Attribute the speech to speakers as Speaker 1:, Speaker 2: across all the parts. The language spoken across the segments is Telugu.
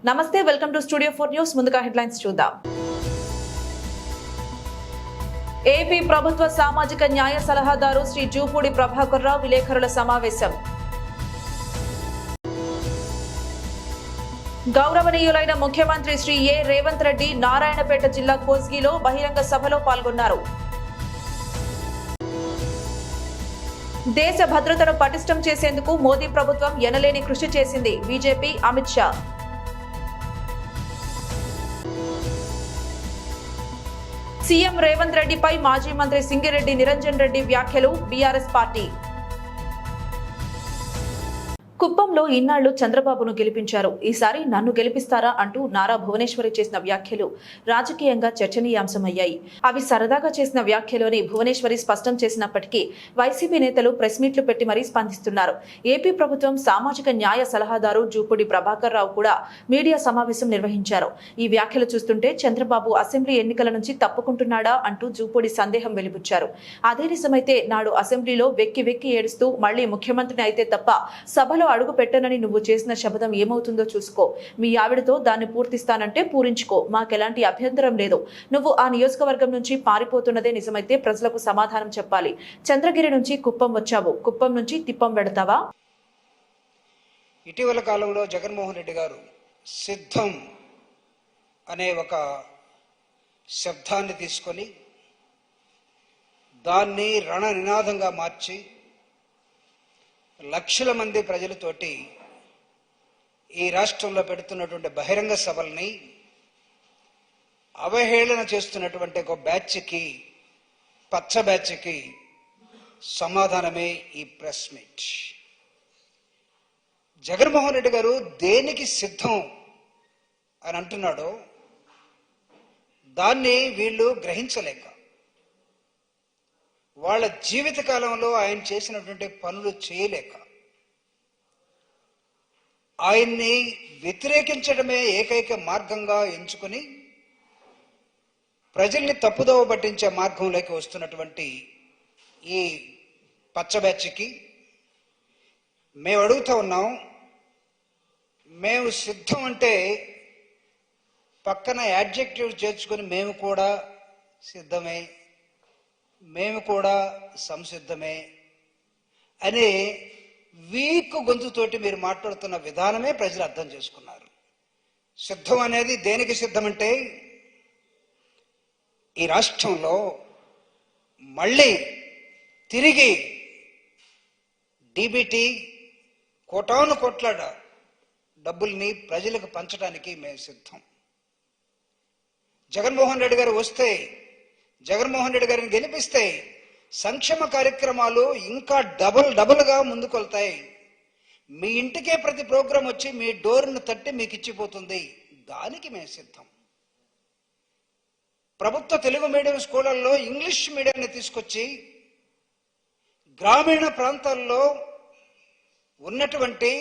Speaker 1: నమస్తే, వెల్కమ్ టు స్టూడియో 4 న్యూస్. ముందుగా హెడ్లైన్స్ చూద్దాం. ఏపీ ప్రభుత్వ సామాజిక న్యాయ సలహాదారు శ్రీ జూపూడి ప్రభాకర్ రావు విలేకరుల సమావేశం. గౌరవనీయులైన ముఖ్యమంత్రి శ్రీ రేవంత్ రెడ్డి నారాయణపేట జిల్లా కోస్గిలో బహిరంగ సభలో పాల్గొన్నారు. దేశ భద్రతను పటిష్టం చేసేందుకు మోదీ ప్రభుత్వం ఎనలేని కృషి చేసింది బీజేపీ అమిత్ షా. సీఎం రేవంత్ రెడ్డిపై మాజీ మంత్రి సింగిరెడ్డి నిరంజన్ రెడ్డి వ్యాఖ్యలు బీఆర్ఎస్ పార్టీ. కుప్పంలో ఇన్నాళ్లు చంద్రబాబును గెలిపించారు, ఈసారి నన్ను గెలిపిస్తారా అంటూ నారా భువనేశ్వరి చేసిన వ్యాఖ్యలు రాజకీయంగా చర్చనీయాంశమయ్యాయి. అవి సరదాగా చేసిన వ్యాఖ్యలోని భువనేశ్వరి స్పష్టం చేసినప్పటికీ వైసీపీ నేతలు ప్రెస్ మీట్లు పెట్టి మరీ స్పందిస్తున్నారు. ఏపీ ప్రభుత్వం సామాజిక న్యాయ సలహాదారు జూపూడి ప్రభాకర్ రావు కూడా మీడియా సమావేశం నిర్వహించారు. ఈ వ్యాఖ్యలు చూస్తుంటే చంద్రబాబు అసెంబ్లీ ఎన్నికల నుంచి తప్పుకుంటున్నాడా అంటూ జూపూడి సందేహం వెలిబుచ్చారు. అదే నిజమైతే నాడు అసెంబ్లీలో వెక్కి వెక్కి ఏడుస్తూ మళ్లీ ముఖ్యమంత్రిని అయితే తప్ప సభలో అడుగు పెట్టనని నువ్వు చేసిన శపథం ఏమవుతుందో చూసుకో, మీ ఆవిడతో దాన్ని పూర్తిస్తానంటే పూరించుకో, మాకెలాంటి అభ్యంతరం లేదు. నువ్వు ఆ నియోజకవర్గం నుంచి పారిపోతున్నదే నిజమైతే ప్రజలకు సమాధానం చెప్పాలి. చంద్రగిరి నుంచి కుప్పం వచ్చావు, కుప్పం నుంచి తిప్పం వెడతావా?
Speaker 2: ఇటీవల కాలంలో జగన్మోహన్ రెడ్డి గారు సిద్ధం అనే ఒక శబ్దాన్ని తీసుకొని దాన్ని రణ నినాదంగా మార్చి లక్షల మంది ప్రజలతోటి ఈ రాష్ట్రంలో పెడుతున్నటువంటి బహిరంగ సభల్ని అవహేళన చేస్తున్నటువంటి ఒక బ్యాచ్కి, పచ్చ బ్యాచ్కి సమాధానమే ఈ ప్రెస్ మీట్. జగన్మోహన్ రెడ్డి గారు దేనికి సిద్ధం అని అంటున్నాడో దాన్ని వీళ్ళు గ్రహించలేక వాళ్ళ జీవిత కాలంలో ఆయన చేసినటువంటి పనులు చేయలేక ఆయన్ని వ్యతిరేకించడమే ఏకైక మార్గంగా ఎంచుకుని ప్రజల్ని తప్పుదోవ పట్టించే మార్గంలోకి వస్తున్నటువంటి ఈ పచ్చ బ్యాచ్కి మేము అడుగుతూ ఉన్నాం, మేము సిద్ధం అంటే పక్కన యాడ్జెక్టివ్ చేర్చుకొని మేము కూడా సిద్ధమే, మేము కూడా సంసిద్ధమే అనే వీక్ గొంతుతోటి మీరు మాట్లాడుతున్న విధానమే ప్రజలు అర్థం చేసుకున్నారు. సిద్ధం అనేది దేనికి సిద్ధమంటే ఈ రాష్ట్రంలో మళ్ళీ తిరిగి డీబీటీ కోటాను కోట్ల డబ్బుల్ని ప్రజలకు పంచడానికి మేము సిద్ధం. జగన్మోహన్ రెడ్డి గారు వస్తే, జగన్మోహన్ రెడ్డి గారిని గెలిపిస్తే సంక్షేమ కార్యక్రమాలు ఇంకా డబుల్గా ముందుకెళ్తాయి. మీ ఇంటికే ప్రతి ప్రోగ్రాం వచ్చి మీ డోర్ను తట్టి మీకు ఇచ్చిపోతుంది. దానికి మేము సిద్ధం. ప్రభుత్వ తెలుగు మీడియం స్కూళ్ళల్లో ఇంగ్లీష్ మీడియాన్ని తీసుకొచ్చి గ్రామీణ ప్రాంతాల్లో ఉన్నటువంటి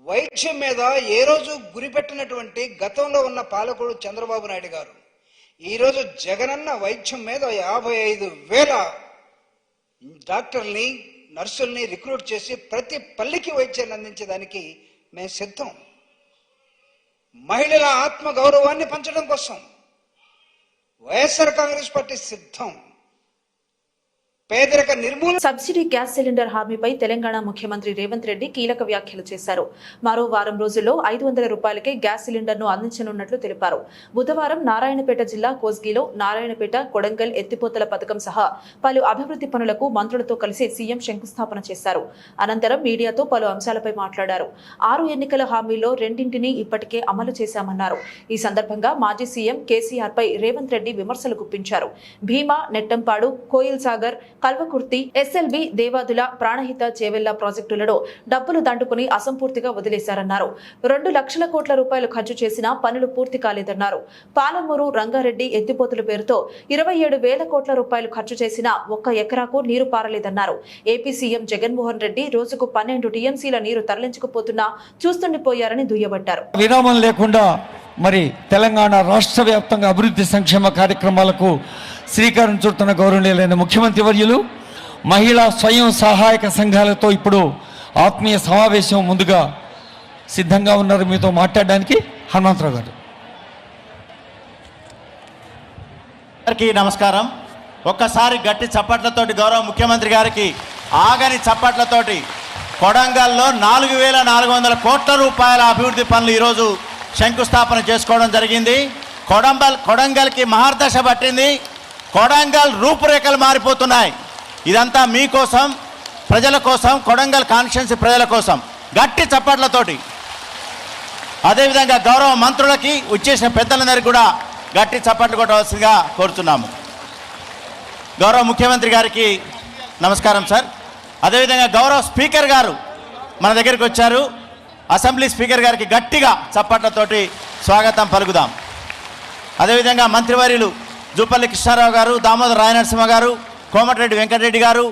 Speaker 2: వైద్యం మీద ఏ రోజు గురిపెట్టినటువంటి గతంలో ఉన్న పాలకుడు చంద్రబాబు నాయుడు గారు ఈరోజు జగనన్న వైద్యం మీద 55,000 డాక్టర్ని, నర్సుల్ని రిక్రూట్ చేసి ప్రతి పల్లికి వైద్యాన్ని అందించడానికి మేము సిద్ధం. మహిళల ఆత్మ గౌరవాన్ని పంచడం కోసం వైఎస్ఆర్ కాంగ్రెస్ పార్టీ సిద్ధం. పేదరిక నిర్మూలన.
Speaker 1: సబ్సిడీ గ్యాస్ సిలిండర్ హామీపై తెలంగాణ ముఖ్యమంత్రి రేవంత్ రెడ్డి కీలక వ్యాఖ్యలు చేశారు. మరో వారం రోజుల్లో 500 రూపాయలకే గ్యాస్ సిలిండర్ ను అందించనున్నట్లు తెలిపారు. బుధవారం నారాయణపేట జిల్లా కోస్గిలో నారాయణపేట, కొడంగల్ ఎత్తిపోతల పథకం సహా పలు అభివృద్ధి పనులకు మంత్రులతో కలిసి సీఎం శంకుస్థాపన చేశారు. అనంతరం మీడియాతో పలు అంశాలపై మాట్లాడారు. 6 ఎన్నికల హామీల్లో 2ంటిని ఇప్పటికే అమలు చేశామన్నారు. ఈ సందర్భంగా మాజీ సీఎం కేసీఆర్ పై రేవంత్ రెడ్డి విమర్శలు గుప్పించారు. భీమా, నెట్టంపాడు, కోయిల్ సాగర్, కల్వకుర్తి, ఎస్ఎల్బి, దేవాదుల, ప్రాణహిత, చేవెళ్ల ప్రాజెక్టులలో డబ్బులు దండుకుని అసంపూర్తిగా వదిలేశారన్నారు. 2 లక్షల కోట్ల రూపాయలు ఖర్చు చేసినా పనులు పూర్తి కాలేదన్నారు. పాలమూరు, రంగారెడ్డి ఎత్తిపోతుల పేరుతో 27,000 కోట్ల రూపాయలు ఖర్చు చేసినా 1 ఎకరాకు నీరు పారలేదన్నారు. ఏపీ సీఎం జగన్మోహన్ రెడ్డి రోజుకు 12 టీఎంసీల నీరు తరలించకపోతున్నా చూస్తుండిపోయారని దుయ్యబట్టారు.
Speaker 3: విరామం లేకుండా మరి తెలంగాణ రాష్ట్ర వ్యాప్తంగా అభివృద్ధి సంక్షేమ కార్యక్రమాలకు శ్రీకారం చుడుతున్న గౌరవనీయులైన ముఖ్యమంత్రి వర్యులు మహిళా స్వయం సహాయక సంఘాలతో ఇప్పుడు ఆత్మీయ సమావేశం ముందుగా సిద్ధంగా ఉన్నారు మీతో మాట్లాడడానికి. హనుమంతరావు గారు.
Speaker 4: అందరికీ నమస్కారం. ఒక్కసారి గట్టి చప్పట్లతోటి గౌరవ ముఖ్యమంత్రి గారికి ఆగని చప్పట్లతోటి కొడంగల్లో 4,400 కోట్ల రూపాయల అభివృద్ధి పనులు ఈరోజు శంకుస్థాపన చేసుకోవడం జరిగింది. కొడంగల్కి మహర్దశ పట్టింది. కొడంగల్ రూపురేఖలు మారిపోతున్నాయి. ఇదంతా మీకోసం, ప్రజల కోసం, కొడంగల్ కాన్స్టిట్యున్సీ ప్రజల కోసం. గట్టి చప్పట్లతోటి. అదేవిధంగా గౌరవ మంత్రులకి వచ్చేసిన పెద్దలందరికీ కూడా గట్టి చప్పట్లు కొట్టవలసిందిగా కోరుతున్నాము. గౌరవ ముఖ్యమంత్రి గారికి నమస్కారం సార్. అదేవిధంగా గౌరవ స్పీకర్ గారు మన దగ్గరికి వచ్చారు. అసెంబ్లీ స్పీకర్ గారికి గట్టిగా చప్పట్లతోటి స్వాగతం పలుకుదాం. అదేవిధంగా మంత్రివర్యులు జూపల్లి కృష్ణారావు గారు, దామోదర రాయనరసింహ గారు, కోమటిరెడ్డి వెంకటరెడ్డి గారు,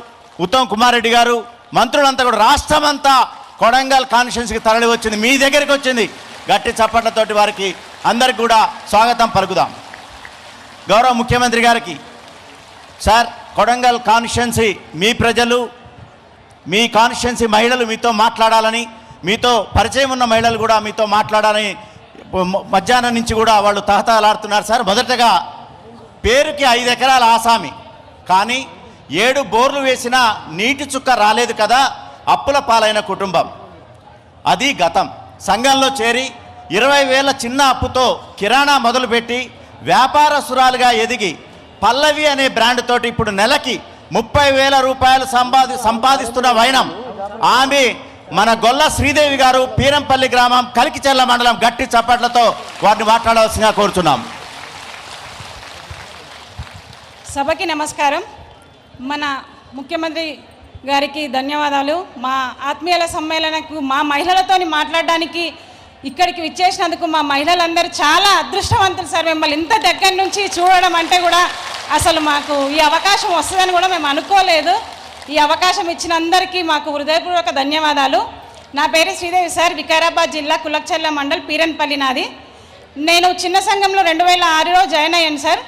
Speaker 4: ఉత్తమ్ కుమార్ రెడ్డి గారు, మంత్రులంతా కూడా రాష్ట్రమంతా కొడంగల్ కాన్స్టిట్యున్సీకి తరలి వచ్చింది, మీ దగ్గరికి వచ్చింది. గట్టి చప్పట్లతోటి వారికి అందరికి కూడా స్వాగతం పలుకుదాం. గౌరవ ముఖ్యమంత్రి గారికి సార్, కొడంగల్ కాన్స్టిట్యున్సీ మీ ప్రజలు, మీ కాన్స్టిట్యున్సీ మహిళలు మీతో మాట్లాడాలని, మీతో పరిచయం ఉన్న మహిళలు కూడా మీతో మాట్లాడాలని మధ్యాహ్నం నుంచి కూడా వాళ్ళు తహతహలాడుతున్నారు సార్. మొదటగా పేరుకి 5 ఎకరాల ఆసామి, కానీ 7 బోర్లు వేసినా నీటి చుక్క రాలేదు కదా, అప్పుల పాలైన కుటుంబం. అది గతం. సంఘంలో చేరి 20,000 చిన్న అప్పుతో కిరాణా మొదలుపెట్టి వ్యాపారస్తురాలుగా ఎదిగి పల్లవి అనే బ్రాండ్ తోటి ఇప్పుడు నెలకి 30,000 రూపాయలు సంపాదిస్తున్న వైనం ఆమె మన గొల్ల శ్రీదేవి గారు, పీరంపల్లి గ్రామం, కలికిచెర్ల మండలం. గట్టి చప్పట్లతో వారిని మాట్లాడవలసిందిగా కోరుతున్నాం.
Speaker 5: సభకి నమస్కారం. మన ముఖ్యమంత్రి గారికి ధన్యవాదాలు. మా ఆత్మీయుల సమ్మేళనకు మా మహిళలతోని మాట్లాడడానికి ఇక్కడికి విచ్చేసినందుకు మా మహిళలందరూ చాలా అదృష్టవంతులు సార్. మిమ్మల్ని ఇంత దగ్గర నుంచి చూడడం అంటే కూడా అసలు మాకు ఈ అవకాశం వస్తుందని కూడా మేము అనుకోలేదు. ఈ అవకాశం ఇచ్చిన అందరికీ మాకు హృదయపూర్వక ధన్యవాదాలు. నా పేరు శ్రీదేవి సార్, వికారాబాద్ జిల్లా కులక్చెర్ల మండల్, పీరన్పల్లి నాది. నేను చిన్న సంఘంలో 2006లో జాయిన్ అయ్యాను సార్.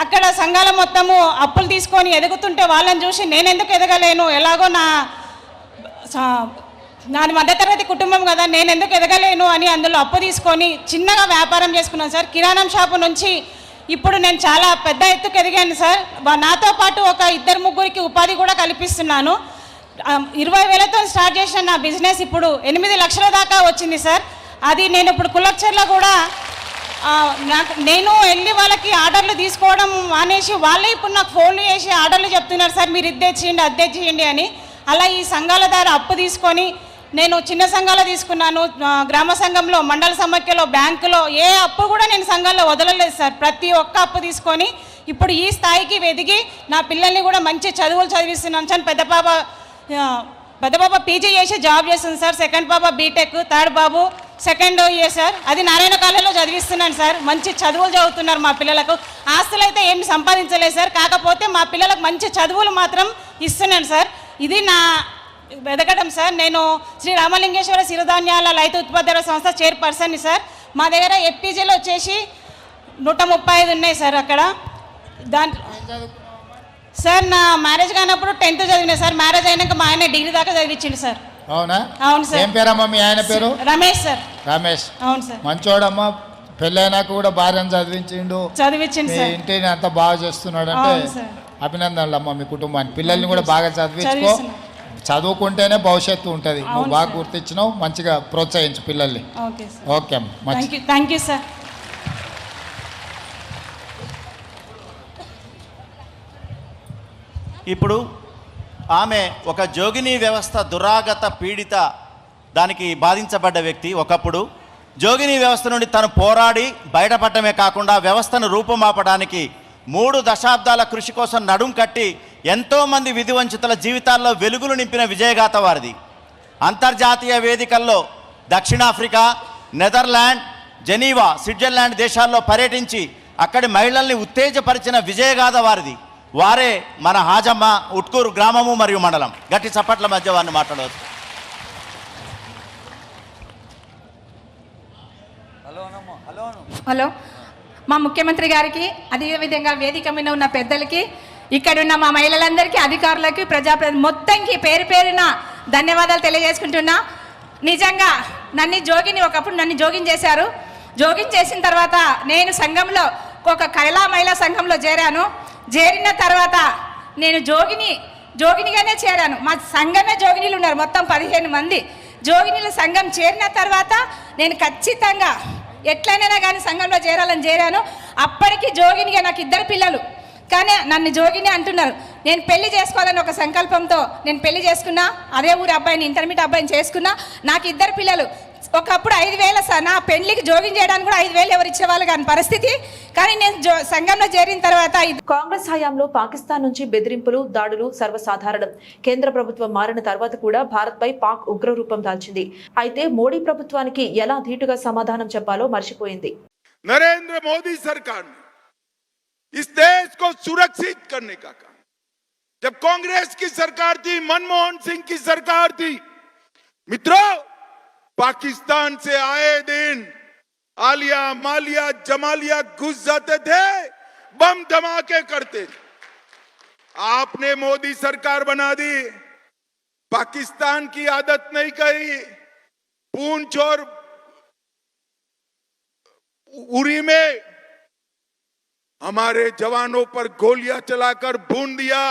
Speaker 5: అక్కడ సంఘాల మొత్తము అప్పులు తీసుకొని ఎదుగుతుంటే వాళ్ళని చూసి నేను ఎందుకు ఎదగలేను, ఎలాగో నాది మధ్యతరగతి కుటుంబం కదా, నేను ఎందుకు ఎదగలేను అని అందులో అప్పు తీసుకొని చిన్నగా వ్యాపారం చేసుకున్నాను సార్. కిరాణం షాపు నుంచి ఇప్పుడు నేను చాలా పెద్ద ఎత్తుకు ఎదిగాను సార్. నాతో పాటు ఒక 2-3 ఉపాధి కూడా కల్పిస్తున్నాను. 20,000తో స్టార్ట్ చేసిన నా బిజినెస్ ఇప్పుడు 8 లక్షల దాకా వచ్చింది సార్. అది నేను ఇప్పుడు కులక్చెర్ల కూడా నేను వెళ్ళి వాళ్ళకి ఆర్డర్లు తీసుకోవడం మానేసి వాళ్ళే ఇప్పుడు నాకు ఫోన్లు చేసి ఆర్డర్లు చెప్తున్నారు సార్, మీరు ఇద్దే చేయండి అద్దే చేయండి అని. అలా ఈ సంఘాల ద్వారా అప్పు తీసుకొని నేను చిన్న సంఘాలు తీసుకున్నాను, గ్రామ సంఘంలో, మండల సమాఖ్యలో, బ్యాంకులో ఏ అప్పు కూడా నేను సంఘాల్లో వదలలేదు సార్. ప్రతి ఒక్క అప్పు తీసుకొని ఇప్పుడు ఈ స్థాయికి ఎదిగి నా పిల్లల్ని కూడా మంచి చదువులు చదివిస్తున్నాను సార్. పెద్ద పాప పీజీ చేసి జాబ్ చేస్తుంది సార్, సెకండ్ పాప బీటెక్, థర్డ్ బాబు సెకండ్ ఇయర్ సార్. అది నారాయణ కాలేజీలో చదివిస్తున్నాను సార్. మంచి చదువులు చదువుతున్నారు మా పిల్లలకు. ఆస్తులు అయితే ఏమి సంపాదించలేదు సార్, కాకపోతే మా పిల్లలకు మంచి చదువులు మాత్రం ఇస్తున్నాను సార్. ఇది నా ఎదగడం సార్. నేను శ్రీ రామలింగేశ్వర సిరిధాన్యాల రైతు ఉత్పత్తుల సంస్థ చైర్పర్సన్ని సార్. మా దగ్గర ఎఫ్పీజీలో వచ్చేసి 135 ఉన్నాయి సార్. అక్కడ సార్ నా మ్యారేజ్ కానప్పుడు 10th చదివినా సార్. మ్యారేజ్ అయినాక మా ఆయన డిగ్రీ దాకా చదివించిండు సార్.
Speaker 6: అవునా?
Speaker 5: అవును సార్.
Speaker 6: ఏం పేరమ్మా మీ ఆయన పేరు?
Speaker 5: రమేష్ సార్.
Speaker 6: రమేష్.
Speaker 5: అవును సార్.
Speaker 6: మంచోడమ్మా, పెళ్ళైనాక కూడా భార్యను చదివించిండు సార్. ఇంటిని అంతా బాగా చేస్తున్నాడు అంటే అభినందనలు అమ్మా మీ కుటుంబానికి. పిల్లల్ని కూడా బాగా చదివించుకో, చదువుకుంటేనే భవిష్యత్తు ఉంటుంది. నువ్వు బాగా గుర్తించినావు, మంచిగా ప్రోత్సహించు పిల్లల్ని. ఓకే అమ్మా,
Speaker 5: థ్యాంక్ యూ సార్.
Speaker 4: ఇప్పుడు ఆమె ఒక జోగిని వ్యవస్థ దురాగత పీడిత దానికి బాధించబడ్డ వ్యక్తి. ఒకప్పుడు జోగిని వ్యవస్థ నుండి తను పోరాడి బయటపడటమే కాకుండా వ్యవస్థను రూపుమాపడానికి 3 దశాబ్దాల కృషి కోసం నడుం కట్టి ఎంతోమంది విధివంచితుల జీవితాల్లో వెలుగులు నింపిన విజయగాథ వారిది. అంతర్జాతీయ వేదికల్లో దక్షిణాఫ్రికా, నెదర్లాండ్, జెనీవా, స్విట్జర్లాండ్ దేశాల్లో పర్యటించి అక్కడి మహిళల్ని ఉత్తేజపరిచిన విజయగాథ వారిది. వారే మన హాజమ్మ, ఉట్కూరు గ్రామము మరియు మండలం. గట్టి చప్పట్ల మధ్య వారిని మాట్లాడవచ్చు.
Speaker 7: హలో. మా ముఖ్యమంత్రి గారికి, అదేవిధంగా వేదిక మీద ఉన్న పెద్దలకి, ఇక్కడున్న మా మహిళలందరికీ, అధికారులకి, ప్రజాప్రతినిధులు మొత్తంకి పేరు పేరున ధన్యవాదాలు తెలియజేసుకుంటున్నా. నిజంగా ఒకప్పుడు నన్ను జోగిన్ చేశారు. జోగిన్ చేసిన తర్వాత నేను సంఘంలో ఒక మహిళా సంఘంలో చేరిన తర్వాత నేను జోగినిగానే చేరాను. మా సంఘమే జోగినీలు ఉన్నారు, మొత్తం 15 మంది జోగినీల సంఘం. చేరిన తర్వాత నేను ఖచ్చితంగా ఎట్లయినా కానీ సంఘంలో చేరాను. అప్పటికి జోగినిగా నాకు 2 పిల్లలు, కానీ నన్ను జోగిని అంటున్నారు. నేను పెళ్లి చేసుకోవాలని ఒక సంకల్పంతో నేను పెళ్లి చేసుకున్నా. అదే ఊరి అబ్బాయిని, ఇంటర్మీడియట్ అబ్బాయిని చేసుకున్నా. నాకు 2 పిల్లలు. ఒకప్పుడు 5,000 నా పెళ్లికి జోగిన్ చేయడానికి కూడా 5,000 ఎవరు ఇచ్చేవాళ్ళు కాని పరిస్థితి. కానీ నేను సంఘంలో చేరిన తర్వాత
Speaker 1: కాంగ్రెస్ హయాంలో పాకిస్తాన్ నుంచి బెదిరింపులు, దాడులు సర్వసాధారణం. కేంద్ర ప్రభుత్వం మారిన తర్వాత కూడా భారత్ పై పాక్ ఉగ్ర రూపం దాల్చింది. అయితే మోడీ ప్రభుత్వానికి ఎలా ధీటుగా సమాధానం చెప్పాలో మర్చిపోయింది.
Speaker 8: नरेंद्र मोदी सरकार ने इस देश को सुरक्षित करने का काम, जब कांग्रेस की सरकार थी, मनमोहन सिंह की सरकार थी, मित्रों, पाकिस्तान से आए दिन आलिया, मालिया, जमालिया घुस जाते थे, बम धमाके करते थे. आपने मोदी सरकार बना दी. पाकिस्तान की आदत नहीं कही. पूंछ और उरी में हमारे जवानों पर गोलियां चलाकर भून दिया.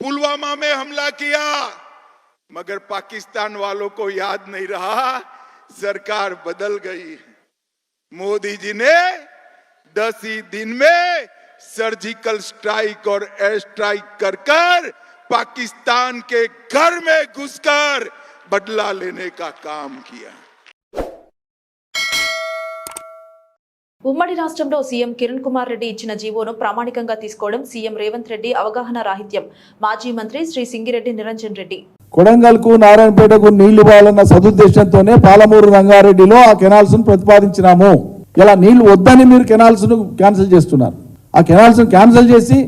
Speaker 8: पुलवामा में हमला किया, मगर पाकिस्तान वालों को याद नहीं रहा. सरकार बदल गई. मोदी जी ने 10 ही दिन में सर्जिकल स्ट्राइक और एयर स्ट्राइक कर पाकिस्तान के घर में घुसकर बदला लेने का काम किया.
Speaker 1: ఉమ్మడి రాష్ట్రంలో సీఎం కిరణ్ కుమార్ రెడ్డి ఇచ్చిన జీవోను ప్రామాణికంగా తీసుకోవడం సీఎం రేవంత్ రెడ్డి అవగాహన రాహిత్యం. మాజీ మంత్రి శ్రీ సింగిరెడ్డి నిరంజన్ రెడ్డి.
Speaker 9: కొడంగల్కు, నారాయణపేటకు నీళ్లు ఇవ్వాలన్న సదుద్దేశంతోనే పాలమూరు రంగారెడ్డిలో ఆ కెనాల్స్ ను ప్రతిపాదించినాము. ఇలా నీళ్లు వద్దని మీరు కెనాల్స్ ను క్యాన్సిల్ చేస్తున్నారు. ఆ కెనాల్స్ ను క్యాన్సిల్ చేసి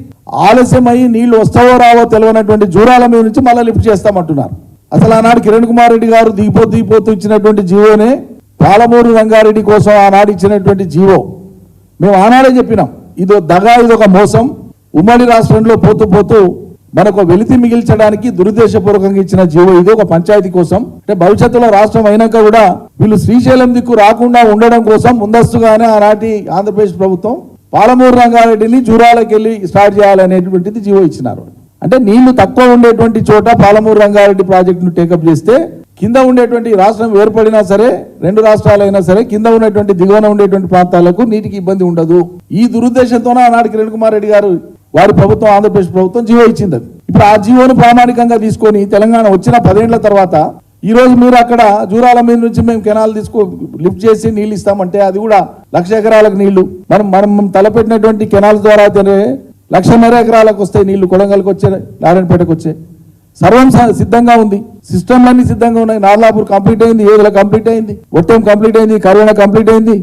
Speaker 9: ఆలస్యమై నీళ్లు వస్తావో రావో తెలియనటువంటి జూరాల మీద నుంచి మళ్ళీ లిఫ్ట్ చేస్తామంటున్నారు. అసలు ఆనాడు కిరణ్ కుమార్ రెడ్డి గారు దిగిపోతూ ఇచ్చినటువంటి జీవోనే పాలమూరు రంగారెడ్డి కోసం ఆనాడు ఇచ్చినటువంటి జీవో. మేము ఆనాడే చెప్పినాం, ఇదో దగా, ఇదొక మోసం. ఉమ్మడి రాష్ట్రంలో పోతూ మనకు వెలితి మిగిల్చడానికి దురుద్దేశపూర్వకంగా ఇచ్చిన జీవో. ఇది ఒక పంచాయతీ కోసం, అంటే భవిష్యత్తులో రాష్ట్రం అయినాక కూడా వీళ్ళు శ్రీశైలం దిక్కు రాకుండా ఉండడం కోసం ముందస్తుగానే ఆనాటి ఆంధ్రప్రదేశ్ ప్రభుత్వం పాలమూరు రంగారెడ్డిని జూరాలకు వెళ్ళి స్టార్ట్ చేయాలనేటువంటిది జీవో ఇచ్చినారు. అంటే నీళ్లు తక్కువ ఉండేటువంటి చోట పాలమూరు రంగారెడ్డి ప్రాజెక్టును టేకప్ చేస్తే కింద ఉండేటువంటి రాష్ట్రం ఏర్పడినా సరే, 2 రాష్ట్రాలైనా సరే, కింద ఉన్నటువంటి దిగువన ఉండేటువంటి ప్రాంతాలకు నీటికి ఇబ్బంది ఉండదు. ఈ దురుద్దేశంతోనే ఆనాడు కిరణ్ కుమార్ రెడ్డి గారు వారి ప్రభుత్వం, ఆంధ్రప్రదేశ్ ప్రభుత్వం జీవో ఇచ్చింది. ఇప్పుడు ఆ జీవోను ప్రామాణికంగా తీసుకొని తెలంగాణ వచ్చిన 10 ఏళ్ల తర్వాత ఈ రోజు మీరు అక్కడ జూరాల మీద నుంచి మేము కెనాల్ లిఫ్ట్ చేసి నీళ్లు ఇస్తామంటే అది కూడా 1,00,000 ఎకరాలకు నీళ్లు. మనం తలపెట్టినటువంటి కెనాల్స్ ద్వారా 1,50,000 ఎకరాలకు వస్తాయి నీళ్లు. కొడంగల్కి వచ్చే, నారాయణపేటకు వచ్చే సర్వం సిద్ధంగా ఉంది. సిస్టమ్లన్నీ సిద్ధంగా ఉన్నాయి. నార్లాపూర్ కంప్లీట్ అయింది, ఏదుల కంప్లీట్ అయింది, ఒట్టెం కంప్లీట్ అయింది, కర్వేణ కంప్లీట్ అయింది,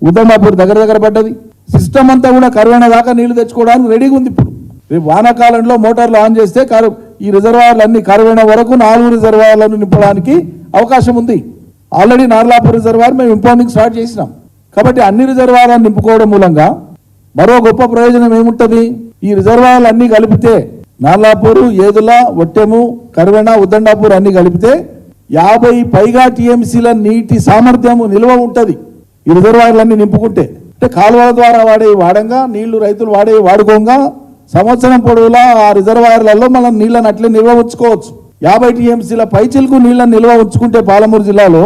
Speaker 9: ఉద్దమాపూర్ దగ్గర పడ్డది. సిస్టమ్ అంతా కూడా కర్వేణ దాకా నీళ్లు తెచ్చుకోవడానికి రెడీగా ఉంది. ఇప్పుడు రేపు వానాకాలంలో మోటార్లు ఆన్ చేస్తే ఈ రిజర్వాయర్లు అన్ని కర్వేణ వరకు 4 రిజర్వాయర్లను నింపడానికి అవకాశం ఉంది. ఆల్రెడీ నార్లాపూర్ రిజర్వాయర్ మేము ఇంపౌండింగ్ స్టార్ట్ చేసినాం. కాబట్టి అన్ని రిజర్వాయర్లను నింపుకోవడం మూలంగా మరో గొప్ప ప్రయోజనం ఏముంటుంది? ఈ రిజర్వాయర్లు అన్ని కలిపితే నార్లాపూరు, ఏదుల, ఒట్టెము, కర్వేణ, ఉద్దండాపూర్ అన్ని కలిపితే 50 పైగా టీఎంసీల నీటి సామర్థ్యము నిల్వ ఉంటుంది ఈ రిజర్వాయర్లన్నీ నింపుకుంటే. అంటే కాలువల ద్వారా వాడంగా నీళ్లు రైతులు వాడుకోగా సంవత్సరం పొడవులా ఆ రిజర్వాయర్లలో మనం నీళ్ళని అట్లే నిల్వ ఉంచుకోవచ్చు. 50 టీఎంసీల పైచిలకు నీళ్ళని నిల్వ ఉంచుకుంటే పాలమూరు జిల్లాలో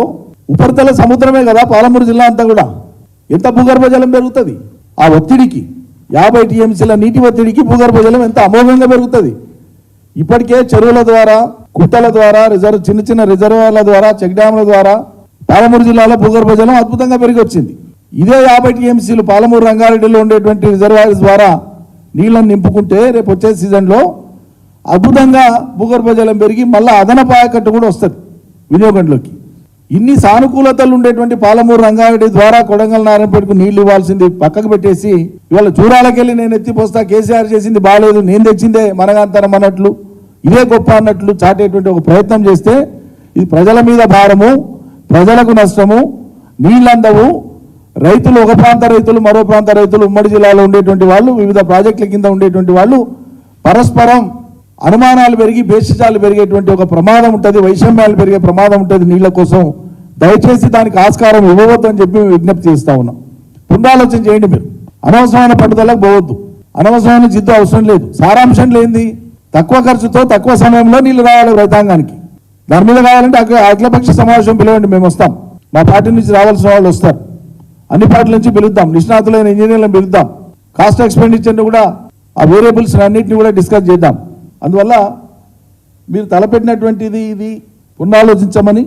Speaker 9: ఉపరితల సముద్రమే కదా పాలమూరు జిల్లా అంతా కూడా, ఎంత భూగర్భ జలం పెరుగుతుంది ఆ ఒత్తిడికి. 50 టీఎంసీల నీటి ఒత్తిడికి భూగర్భ జలం ఎంత అమోఘంగా పెరుగుతుంది. ఇప్పటికే చెరువుల ద్వారా, కుట్టల ద్వారా, చిన్న చిన్న రిజర్వాయర్ల ద్వారా, చెక్ డ్యాముల ద్వారా పాలమూరు జిల్లాలో భూగర్భ జలం అద్భుతంగా పెరిగి వచ్చింది. ఇదే 50 టీఎంసీలు పాలమూరు రంగారెడ్డిలో ఉండేటువంటి రిజర్వాయర్స్ ద్వారా నీళ్ళని నింపుకుంటే రేపు వచ్చే సీజన్లో అద్భుతంగా భూగర్భ జలం పెరిగి మళ్ళీ అదనపు ఆయకట్టు కూడా వస్తుంది వినియోగంలోకి. ఇన్ని సానుకూలతలు ఉండేటువంటి పాలమూరు రంగారెడ్డి ద్వారా కొడంగల్, నారాయణపేటకు నీళ్లు ఇవ్వాల్సింది పక్కకు పెట్టేసి ఇవాళ జూరాలకెళ్ళి నేను ఎత్తిపోస్తా, కేసీఆర్ చేసింది బాగాలేదు, నేను తెచ్చిందే మనగాంతరం అన్నట్లు, ఇదే గొప్ప అన్నట్లు చాటేటువంటి ఒక ప్రయత్నం చేస్తే ఇది ప్రజల మీద భారము, ప్రజలకు నష్టము, నీళ్ళందవు. రైతులు, ఒక ప్రాంత రైతులు, మరో ప్రాంత రైతులు, ఉమ్మడి జిల్లాలో ఉండేటువంటి వాళ్ళు, వివిధ ప్రాజెక్టుల కింద ఉండేటువంటి వాళ్ళు పరస్పరం అనుమానాలు పెరిగి భేషజాలు పెరిగేటువంటి ఒక ప్రమాదం ఉంటుంది, వైషమ్యాలు పెరిగే ప్రమాదం ఉంటుంది నీళ్ల కోసం. దయచేసి దానికి ఆస్కారం ఇవ్వవద్దని చెప్పి మేము విజ్ఞప్తి చేస్తా ఉన్నాం. పునరాలోచన చేయండి. మీరు అనవసరమైన పట్టుదలకు పోవద్దు, అనవసరమైన జిద్దు అవసరం లేదు. సారాంశం లేనిది తక్కువ ఖర్చుతో తక్కువ సమయంలో నీళ్లు రావాలి రైతాంగానికి. దాని మీద కావాలంటే అఖిలపక్ష సమావేశం పిలవండి, మేము వస్తాం. మా పార్టీ నుంచి రావాల్సిన వాళ్ళు వస్తారు, అన్ని పార్టీల నుంచి పిలుద్దాం, నిష్ణాతులైన ఇంజనీర్లను పిలుద్దాం, కాస్ట్ ఎక్స్పెండిచర్ని కూడా ఆ వేరియబుల్స్ అన్నింటినీ కూడా డిస్కస్ చేద్దాం. అందువల్ల మీరు తలపెట్టినటువంటిది ఇది పునరాలోచించమని,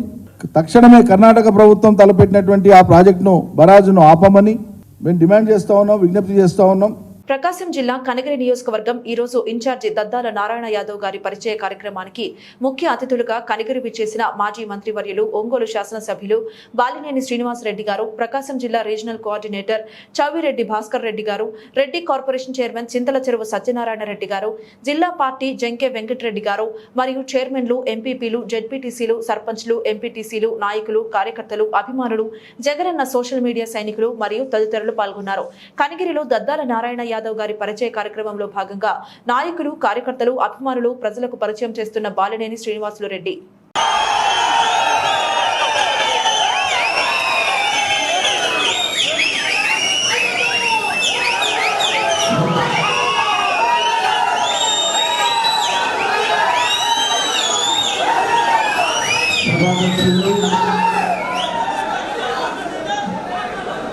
Speaker 9: తక్షణమే కర్ణాటక ప్రభుత్వం తలపెట్టినటువంటి ఆ ప్రాజెక్టును బరాజును ఆపమని మేము డిమాండ్ చేస్తూ ఉన్నాం, విజ్ఞప్తి చేస్తూ ఉన్నాం.
Speaker 1: ప్రకాశం జిల్లా కనగిరి నియోజకవర్గం ఈ రోజు ఇన్ఛార్జి దద్దాల నారాయణ యాదవ్ గారి పరిచయ కార్యక్రమానికి ముఖ్య అతిథులుగా కనగిరి విచ్చేసిన మాజీ మంత్రివర్యులు ఒంగోలు శాసనసభ్యులు బాలినేని శ్రీనివాసరెడ్డి గారు, ప్రకాశం జిల్లా రీజనల్ కోఆర్డినేటర్ చౌవిరెడ్డి భాస్కర్ రెడ్డి గారు, రెడ్డి కార్పొరేషన్ చైర్మన్ చింతల చెరువు సత్యనారాయణ రెడ్డి గారు, జిల్లా పార్టీ జంకే వెంకటరెడ్డి గారు మరియు చైర్మన్లు, ఎంపీపీలు, జెడ్పీటీసీలు, సర్పంచ్లు, ఎంపీటీసీలు, నాయకులు, కార్యకర్తలు, అభిమానులు, జగనన్న సోషల్ మీడియా సైనికులు మరియు తదితరులు పాల్గొన్నారు. కనగిరిలో దద్దాల నారాయణ యాదవ్ గారి పరిచయ కార్యక్రమంలో భాగంగా నాయకులు, కార్యకర్తలు, అభిమానులు, ప్రజలకు పరిచయం చేస్తున్న బాలినేని శ్రీనివాసులు రెడ్డి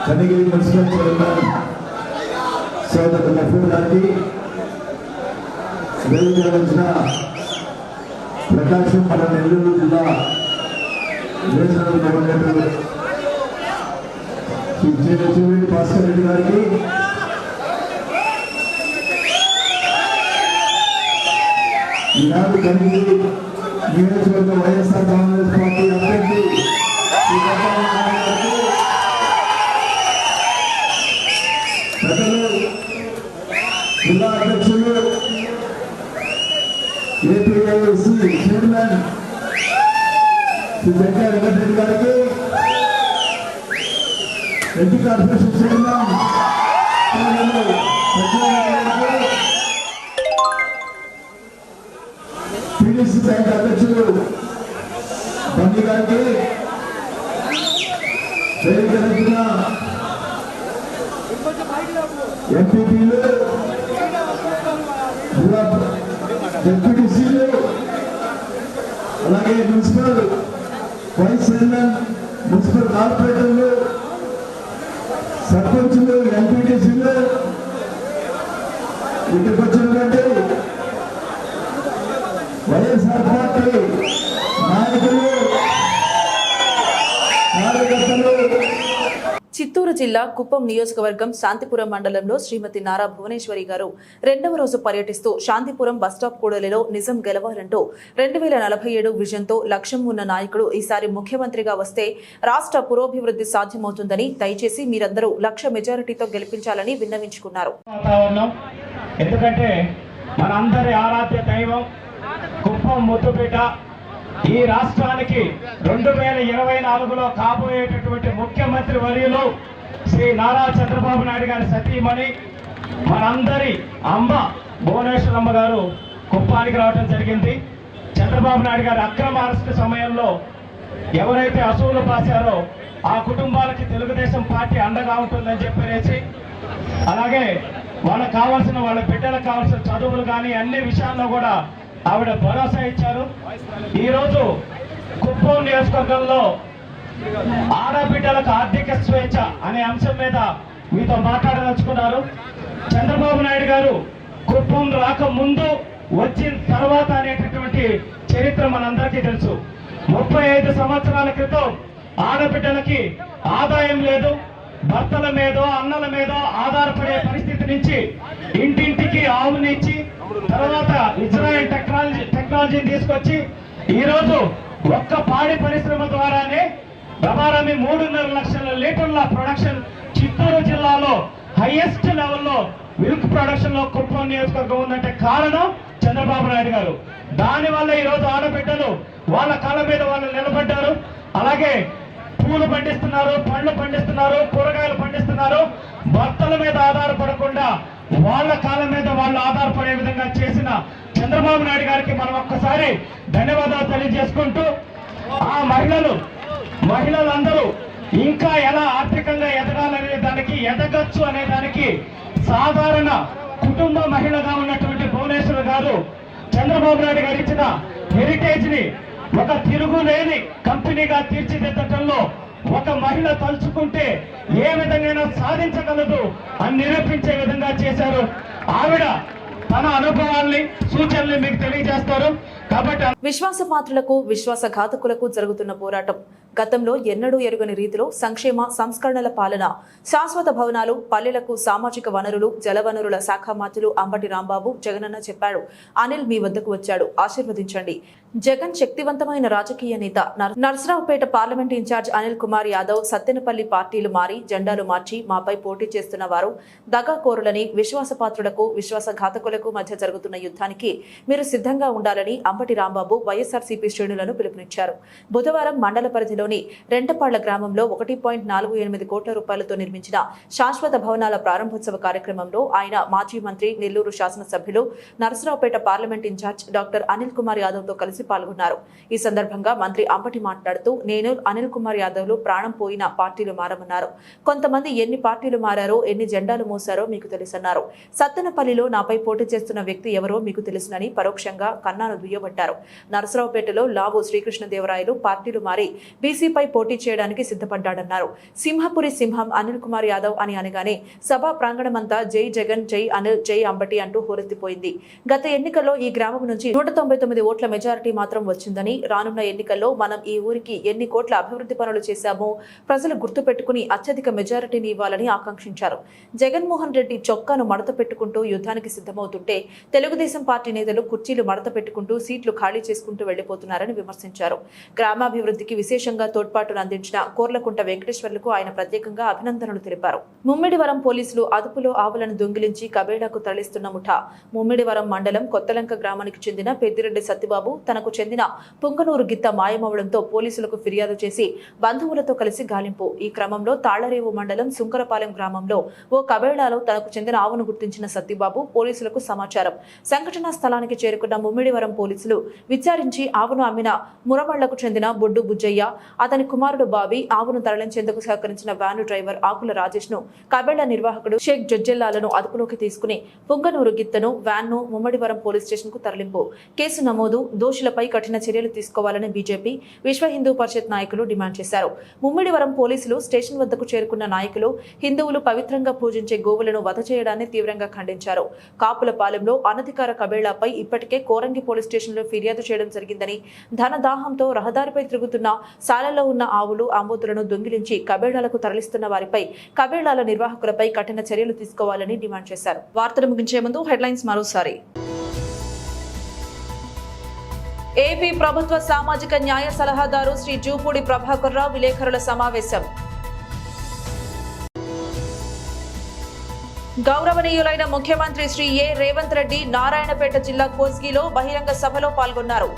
Speaker 10: కనగిరి మున్సిపల్ చైర్మన్ సోదరు లఫూర్ గారికి, వెలుగులోంచిన ప్రకాశం మన నెల్లూరు జిల్లా రీజనల్ కోఆర్డినేటర్ చౌవిరెడ్డి భాస్కర్ రెడ్డి గారికి, ఈనాడు కనగిరి నియోజకవర్గ వైఎస్ఆర్ కాంగ్రెస్ పార్టీ అభ్యర్థి శ్రీ దద్దాల నారాయణ గారికి, ప్రజలు జిల్లా అధ్యక్షులు ఏపీఐసి చైర్మన్ శ్రీ జంకే వెంకటరెడ్డి గారికి, Reddy corporation chairman TDC bank అధ్యక్షులు బండి గారికి, వేదిక ఎంపీపీలు, డిప్యూటీసీలు, అలాగే మున్సిపల్ వైస్ చైర్మన్, మున్సిపల్ కార్పొరేటర్లు, సర్పంచులు, ఎంపీటీసీలు, ఇక్కడికి వచ్చినటువంటి వైఎస్ఆర్ పార్టీ నాయకులు, కార్యకర్తలు.
Speaker 1: చిత్తూరు జిల్లా కుప్పం నియోజకవర్గం శాంతిపురం మండలంలో శ్రీమతి నారా భువనేశ్వరి గారు 2వ రోజు పర్యటిస్తూ శాంతిపురం బస్టాప్ కూడలిలో నిజం గెలవాలంటూ 2047 విజన్తో లక్ష్యం ఉన్న నాయకుడు ఈసారి ముఖ్యమంత్రిగా వస్తే రాష్ట్ర పురోభివృద్ధి సాధ్యమవుతుందని, దయచేసి మీరందరూ లక్ష మెజారిటీతో గెలిపించాలని విన్నవించుకున్నారు.
Speaker 11: ఎందుకంటే మనందరి ఆరాధ్య దైవం కుప్పం ముద్దుబిడ్డ, ఈ రాష్ట్రానికి 2024లో కాబోయేటటువంటి ముఖ్యమంత్రి వర్యులు శ్రీ నారా చంద్రబాబు నాయుడు గారి సతీమణి, మనందరి అమ్మ భువనేశ్వరమ్మ గారు కుప్పానికి రావడం జరిగింది. చంద్రబాబు నాయుడు గారి అక్రమ అరెస్టు సమయంలో ఎవరైతే అసూలు పాశారో ఆ కుటుంబాలకి తెలుగుదేశం పార్టీ అండగా ఉంటుందని చెప్పేసి, అలాగే వాళ్ళకి కావాల్సిన వాళ్ళ బిడ్డలకు కావాల్సిన చదువులు కానీ అన్ని విషయాల్లో కూడా ఆవిడ భరోసా ఇచ్చారు. ఈరోజు కుప్పం నియోజకవర్గంలో ఆడబిడ్డలకు ఆర్థిక స్వేచ్ఛ అనే అంశం మీద మీతో మాట్లాడదలుచుకున్నారు. చంద్రబాబు నాయుడు గారు కుప్పం రాకముందు, వచ్చిన తర్వాత అనేటటువంటి చరిత్ర మనందరికీ తెలుసు. 35 సంవత్సరాల క్రితం ఆడబిడ్డలకి ఆదాయం లేదు, భర్తల మీద, అన్నల మీద ఆధారపడే పరిస్థితి నుంచి ఇంటింటికి ఆవునిచ్చి, తర్వాత ఇజ్రాయెల్ టెక్నాలజీని తీసుకొచ్చి ఈరోజు ఒక్క పాడి పరిశ్రమ ద్వారానే రమారమి 3.5 లక్షల లీటర్ల ప్రొడక్షన్ చిత్తూరు జిల్లాలో హైయెస్ట్ లెవెల్లో మిల్క్ ప్రొడక్షన్ లో కుప్పం నియోజకవర్గం ఉందంటే కారణం చంద్రబాబు నాయుడు గారు. దానివల్ల ఈరోజు ఆడబిడ్డలు వాళ్ళ కాళ్ళ మీద వాళ్ళు నిలబడ్డారు. అలాగే పూలు పండిస్తున్నారు, పండ్లు పండిస్తున్నారు, కూరగాయలు పండిస్తున్నారు. భర్తల మీద ఆధారపడకుండా వాళ్ళ కాలం మీద వాళ్ళు ఆధారపడే విధంగా చేసిన చంద్రబాబు నాయుడు గారికి మనం ఒక్కసారి ధన్యవాదాలు తెలియజేసుకుంటూ, ఆ మహిళలు మహిళలందరూ ఇంకా ఎలా ఆర్థికంగా ఎదగాలనే దానికి ఎదగచ్చు అనే దానికి సాధారణ కుటుంబ మహిళగా ఉన్నటువంటి భువనేశ్వర్ గారు చంద్రబాబు నాయుడు గారు ఇచ్చిన హెరిటేజ్ ని ఒక తిరుగులేని కంపెనీగా తీర్చిదిద్దటంలో ఒక మహిళ తలుచుకుంటే ఏ విధంగా సాధించగలదు అని నిరూపించే విధంగా చేశారు. ఆవిడ తన అనుభవాల్ని సూచనల్ని మీకు తెలియజేస్తారు. కాబట్టి
Speaker 1: విశ్వాసపాత్రులకు విశ్వాసఘాతకులకు జరుగుతున్న పోరాటం గతంలో ఎన్నడూ ఎరుగని రీతిలో సంక్షేమ సంస్కరణల పాలన, శాశ్వత భవనాలు, పల్లెలకు సామాజిక వనరులు, జలవనరుల శాఖ మంత్రులు అంబటి రాంబాబు జగనన్న చెప్పాడు. అనిల్ మీ వద్దకు వచ్చాడు, ఆశీర్వదించండి. జగన్ శక్తివంతమైన రాజకీయ నేత. నర్సరావుపేట పార్లమెంట్ ఇన్ఛార్జ్ అనిల్ కుమార్ యాదవ్ సత్తెనపల్లి పార్టీలు మారి జెండాలు మార్చి మాపై పోటీ చేస్తున్న వారు దగాకోరులని, విశ్వాసపాత్రులకు విశ్వాసఘాతకులకు మధ్య జరుగుతున్న యుద్ధానికి మీరు సిద్ధంగా ఉండాలని అంబటి రాంబాబు వైఎస్ఆర్సీపీ శ్రేణులను పిలుపునిచ్చారు. బుధవారం మండల పరిధిలోని రెంటపాళ్ల గ్రామంలో 1.48 కోట్ల రూపాయలతో నిర్మించిన శాశ్వత భవనాల ప్రారంభోత్సవ కార్యక్రమంలో ఆయన మాజీ మంత్రి, నెల్లూరు శాసనసభ్యులు, Narasaraopet parliament incharge doctor Anil Kumar Yadav తో కలిసి పాల్గొన్నారు. ఈ సందర్భంగా మంత్రి అంబటి మాట్లాడుతూ, నేను అనిల్ కుమార్ యాదవ్లు ప్రాణం పోయిన పార్టీలు మారమన్నారు. కొంతమంది ఎన్ని పార్టీలు మారారో, ఎన్ని జెండాలు మోసారో మీకు తెలుసన్నారు. సత్తెనపల్లిలో నాపై పోటీ చేస్తున్న వ్యక్తి ఎవరో మీకు తెలుసునని పరోక్షంగా కన్నాను దుయ్యబట్టారు. నర్సరావుపేటలో లావు శ్రీకృష్ణదేవరాయలు పార్టీలు మారి బీసీపై పోటీ చేయడానికి సిద్ధపడ్డాడన్నారు. సింహపురి సింహం అనిల్ కుమార్ యాదవ్ అని అనగానే సభా ప్రాంగణమంతా జై జగన్, జై అనిల్, జై అంబటి అంటూ హోరెత్తిపోయింది. గత ఎన్నికల్లో ఈ గ్రామం నుంచి 199 ఓట్ల మెజారిటీ మాత్రం వచ్చిందని, రానున్న ఎన్నికల్లో మనం ఈ ఊరికి ఎన్ని కోట్ల అభివృద్ధి పనులు చేశామో ప్రజలు గుర్తుపెట్టుకుని అత్యధిక మెజారిటీని ఇవ్వాలని ఆకాంక్షించారు. జగన్మోహన్ రెడ్డి చొక్కాను మడత పెట్టుకుంటూ యుద్ధానికి సిద్ధమవుతుంటే తెలుగుదేశం పార్టీ నేతలు కుర్చీలు మడత పెట్టుకుంటూ సీట్లు ఖాళీ చేసుకుంటూ వెళ్లిపోతున్నారని విమర్శించారు. గ్రామాభివృద్ధికి విశేషంగా తోడ్పాటును అందించిన కోర్లకుంట వెంకటేశ్వర్లకు ఆయన ప్రత్యేకంగా అభినందనలు తెలిపారు. ముమ్మిడివరం పోలీసులు అదుపులో ఆవులను దొంగిలించి కబేడాకు తరలిస్తున్న ముఠా. ముమ్మిడివరం మండలం కొత్తలంక గ్రామానికి చెందిన పెద్దిరెడ్డి సత్యబాబు తనకు చెందిన పుంగనూరు గిత్త మాయమవడంతో పోలీసులకు ఫిర్యాదు చేసి బంధువులతో కలిసి గాలింపు. ఈ క్రమంలో తాళ్లరేవు మండలం సుంకరపాలెం గ్రామంలో ఓ కబేడాలో తనకు చెందిన ఆవును గుర్తించిన సత్యబాబు పోలీసులకు సమాచారం. సంఘటనా స్థలానికి చేరుకున్న ముమ్మిడివరం పోలీసులు విచారించి ఆవును అమ్మిన మురవళ్లకు చెందిన బొడ్డు బుజ్జయ్య, అతని కుమారుడు బాబీ, ఆవును తరలించేందుకు సహకరించిన వ్యాను డ్రైవర్ ఆకుల రాజేష్ ను, కబేడా నిర్వాహకుడు షేక్ జొజ్జెల్లాలను అదుపులోకి తీసుకుని పుంగనూరు గిత్తను, వ్యాన్ను ముమ్మడివరం పోలీస్ స్టేషన్ కు తరలింపు. కేసు నమోదు, దోషులపై కఠిన చర్యలు తీసుకోవాలని బీజేపీ, విశ్వ హిందూ పరిషత్ నాయకులు డిమాండ్ చేశారు. ముమ్మిడివరం పోలీసులు స్టేషన్ వద్దకు చేరుకున్న నాయకులు హిందువులు పవిత్రంగా పూజించే గోవులను వధ చేయడాన్ని తీవ్రంగా ఖండించారు. కాపులపాలెంలో అనధికార కబేళాపై ఇప్పటికే కోరంగి పోలీస్ స్టేషన్లో ఫిర్యాదు చేయడం జరిగిందని, ధనదాహంతో రహదారిపై తిరుగుతున్న శాలలో ఉన్న ఆవులు, ఆంబోతులను దొంగిలించి కబేళాలకు తరలిస్తున్న వారిపై, కబేళాల నిర్వాహకులపై కఠిన చర్యలు తీసుకోవాలని డిమాండ్ చేశారు. వార్తలు ముగించే ముందు హెడ్లైన్స్ మరోసారి. ఏపీ ప్రభుత్వ సామాజిక న్యాయ సలహాదారు శ్రీ జూపూడి ప్రభాకర్ రావు విలేకరుల సమావేశం. గౌరవనీయులైన ముఖ్యమంత్రి శ్రీ ఏ రేవంత్ రెడ్డి నారాయణపేట జిల్లా కోస్గిలో బహిరంగ సభలో పాల్గొన్నారు.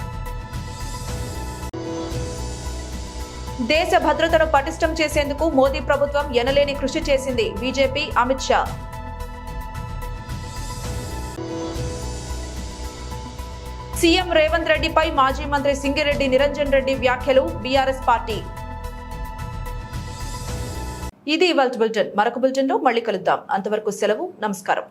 Speaker 1: దేశ భద్రతను పటిష్టం చేసేందుకు మోదీ ప్రభుత్వం ఎనలేని కృషి చేసింది. బీజేపీ అమిత్ షా. సీఎం రేవంత్ రెడ్డిపై మాజీ మంత్రి సింగిరెడ్డి నిరంజన్ రెడ్డి వ్యాఖ్యలు. BRS party. ఇది ఇవాల్టి బులెటిన్. మరొక బులెటిన్లో మళ్ళీ కలుద్దాం. అంతవరకు సెలవు. నమస్కారం.